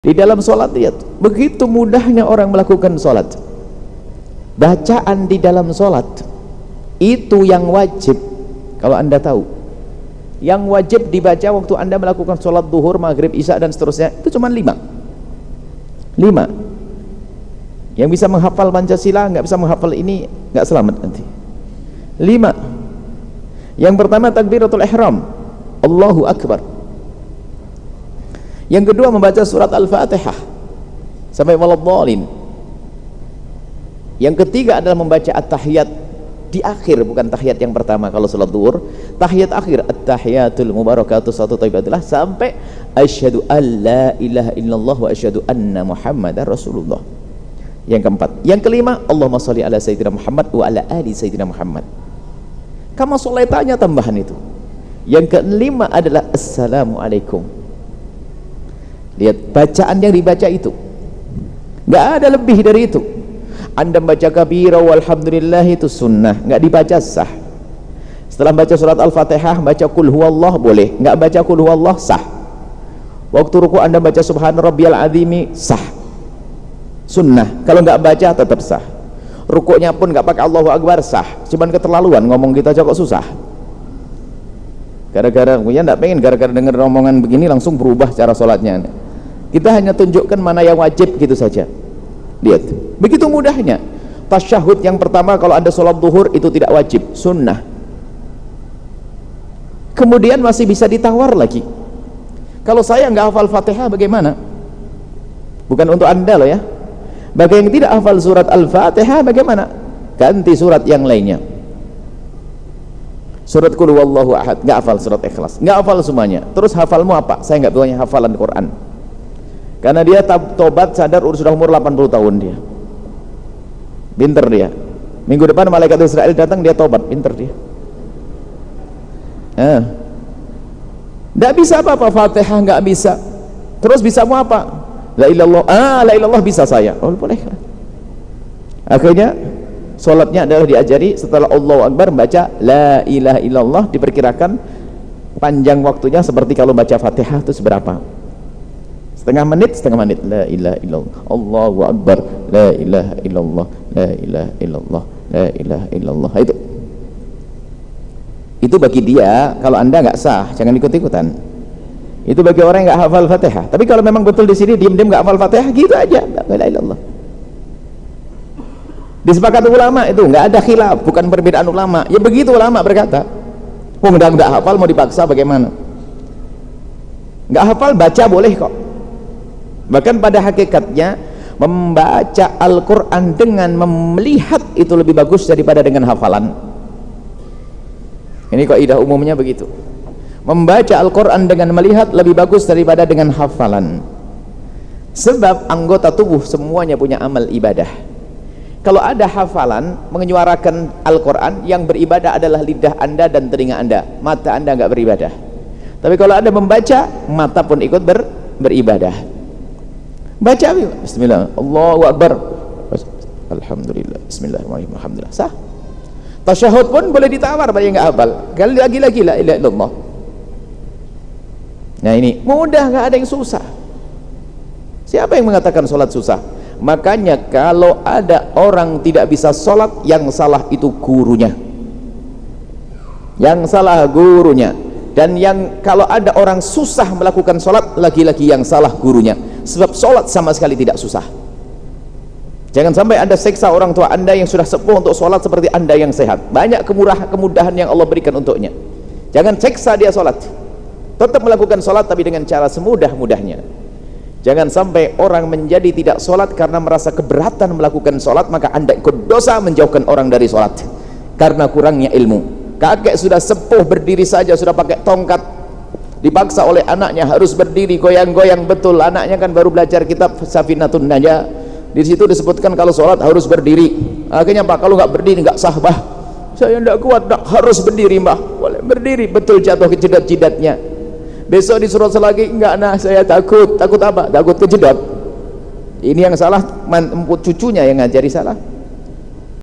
Di dalam sholat, lihat begitu mudahnya orang melakukan sholat. Bacaan di dalam sholat itu yang wajib. Kalau anda tahu, yang wajib dibaca waktu anda melakukan sholat duhur, maghrib, isya dan seterusnya, itu cuma 5. Yang bisa menghafal Pancasila, nggak bisa menghafal ini, nggak selamat nanti. 5. Yang pertama takbiratul ihram, Allahu Akbar. Yang kedua membaca surat Al-Fatihah sampai waladhdallin. Yang ketiga adalah membaca at-tahiyat di akhir, bukan tahiyat yang pertama kalau salat zuhur, tahiyat akhir, at-tahiyatul mubarakatuh satu thayyibatillah sampai asyhadu alla ilaha illallah wa asyhadu anna muhammadar rasulullah. Yang keempat, yang kelima, Allahumma shalli ala sayyidina Muhammad wa ala ali sayyidina Muhammad. Kama sholaitanya tambahan itu. Yang kelima adalah assalamualaikum. Lihat bacaan yang dibaca itu, nggak ada lebih dari itu. Anda baca kabira walhamdulillah itu sunnah, nggak dibaca sah. Setelah baca surat Al-Fatihah, baca kul huwallah boleh, nggak baca kul huwallah sah. Waktu ruku Anda baca subhana rabbiyal azimi sah, sunnah. Kalau nggak baca tetap sah. Rukuknya pun nggak pakai Allahu Akbar sah. Cuman keterlaluan ngomong kita aja kok susah. Gara-gara punya nggak pengen gara-gara dengar omongan begini langsung berubah cara sholatnya. Kita hanya tunjukkan mana yang wajib gitu saja. Lihat, begitu mudahnya. Tasyahud yang pertama kalau Anda sholat duhur itu tidak wajib, sunnah. Kemudian masih bisa ditawar lagi. Kalau saya nggak hafal Fatihah bagaimana? Bukan untuk Anda loh ya. Bagi yang tidak hafal surat Al-Fatihah bagaimana? Ganti surat yang lainnya. Surat Qul huwallahu ahad, nggak hafal surat Ikhlas, nggak hafal semuanya. Terus hafalmu apa? Saya nggak punya hafalan Quran. Karena dia tobat sadar sudah umur 80 tahun dia. Pinter dia. Minggu depan malaikat Israel datang, dia tobat, pinter dia. Nggak bisa apa-apa, Fatihah nggak bisa. Terus bisa mau apa? La ilallah, la ilallah bisa saya. Oh boleh. Akhirnya sholatnya adalah diajari setelah Allahu Akbar baca la ilaha illallah, diperkirakan panjang waktunya seperti kalau baca Fatihah itu seberapa? Setengah menit la ilaha illallah Allahu Akbar la ilaha illallah la ilaha illallah la ilaha illallah. Itu bagi dia. Kalau Anda nggak sah jangan ikut-ikutan. Itu bagi orang yang nggak hafal Fatihah. Tapi kalau memang betul di sini diam-diam nggak hafal Fatihah gitu aja, la ilaha illallah. Disepakati ulama itu nggak ada khilaf, bukan perbedaan ulama. Ya begitu ulama berkata. Nggak hafal mau dipaksa bagaimana? Nggak hafal baca boleh kok. Bahkan pada hakikatnya membaca Al-Quran dengan melihat itu lebih bagus daripada dengan hafalan. Ini kaidah umumnya begitu. Membaca Al-Quran dengan melihat lebih bagus daripada dengan hafalan. Sebab anggota tubuh semuanya punya amal ibadah. Kalau ada hafalan menyuarakan Al-Quran, yang beribadah adalah lidah Anda dan telinga Anda, mata Anda nggak beribadah. Tapi kalau Anda membaca, mata pun ikut beribadah. Baca bismillah, Allahu Akbar, alhamdulillah, bismillahirrahmanirrahim, alhamdulillah, sah. Tasyahud pun boleh ditawar bagi yang nggak hafal. Kali lagi la ilaha illallah. Nah ini mudah, nggak ada yang susah. Siapa yang mengatakan sholat susah? Makanya kalau ada orang tidak bisa sholat, yang salah itu gurunya. Yang salah gurunya. Dan yang kalau ada orang susah melakukan sholat, lagi-lagi yang salah gurunya. Sebab sholat sama sekali tidak susah. Jangan sampai Anda seksa orang tua Anda yang sudah sepuh untuk sholat seperti Anda yang sehat. Banyak kemudahan yang Allah berikan untuknya. Jangan seksa dia sholat. Tetap melakukan sholat tapi dengan cara semudah-mudahnya. Jangan sampai orang menjadi tidak sholat karena merasa keberatan melakukan sholat, maka Anda ikut dosa menjauhkan orang dari sholat karena kurangnya ilmu. Kakek sudah sepuh berdiri saja sudah pakai tongkat, dipaksa oleh anaknya harus berdiri goyang-goyang betul. Anaknya kan baru belajar kitab Safinatun Najah, di situ disebutkan kalau sholat harus berdiri. Akhirnya Pak, kalau nggak berdiri nggak sah Bah, saya nggak kuat, harus berdiri Mbah. Boleh berdiri, betul jatuh ke jidat-jidatnya. Besok disuruh lagi, enggak, nah saya takut apa? Takut kejedot. Ini yang salah, cucunya yang ngajari salah.